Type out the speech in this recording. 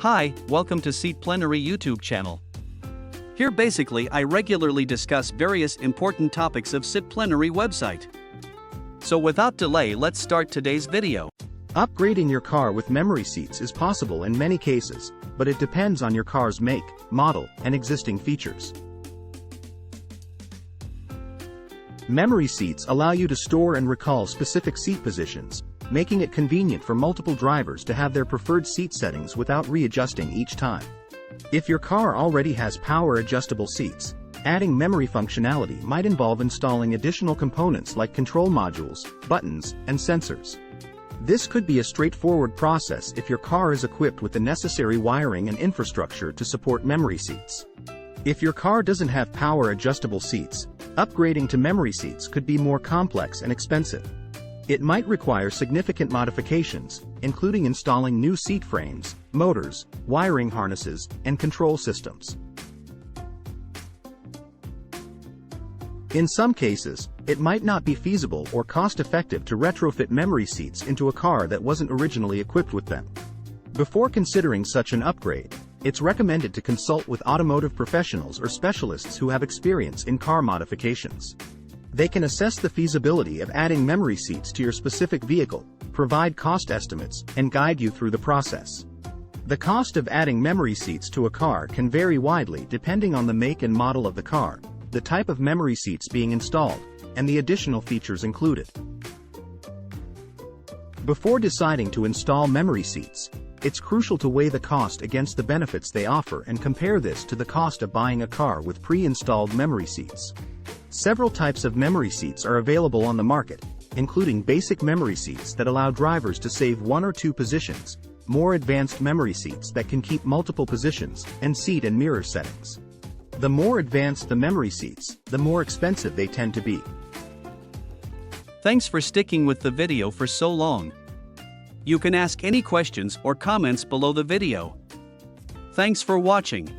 Hi, welcome to Seat Plenary YouTube channel. Here basically I regularly discuss various important topics of Seat Plenary website. So without delay, let's start today's video. Upgrading your car with memory seats is possible in many cases, but it depends on your car's make, model, and existing features. Memory seats allow you to store and recall specific seat positions, making it convenient for multiple drivers to have their preferred seat settings without readjusting each time. If your car already has power-adjustable seats, adding memory functionality might involve installing additional components like control modules, buttons, and sensors. This could be a straightforward process if your car is equipped with the necessary wiring and infrastructure to support memory seats. If your car doesn't have power-adjustable seats, upgrading to memory seats could be more complex and expensive. It might require significant modifications, including installing new seat frames, motors, wiring harnesses, and control systems. In some cases, it might not be feasible or cost-effective to retrofit memory seats into a car that wasn't originally equipped with them. Before considering such an upgrade, it's recommended to consult with automotive professionals or specialists who have experience in car modifications. They can assess the feasibility of adding memory seats to your specific vehicle, provide cost estimates, and guide you through the process. The cost of adding memory seats to a car can vary widely depending on the make and model of the car, the type of memory seats being installed, and the additional features included. Before deciding to install memory seats, it's crucial to weigh the cost against the benefits they offer and compare this to the cost of buying a car with pre-installed memory seats. Several types of memory seats are available on the market, including basic memory seats that allow drivers to save one or two positions, more advanced memory seats that can keep multiple positions, and seat and mirror settings. The more advanced the memory seats, the more expensive they tend to be. Thanks for sticking with the video for so long. You can ask any questions or comments below the video. Thanks for watching.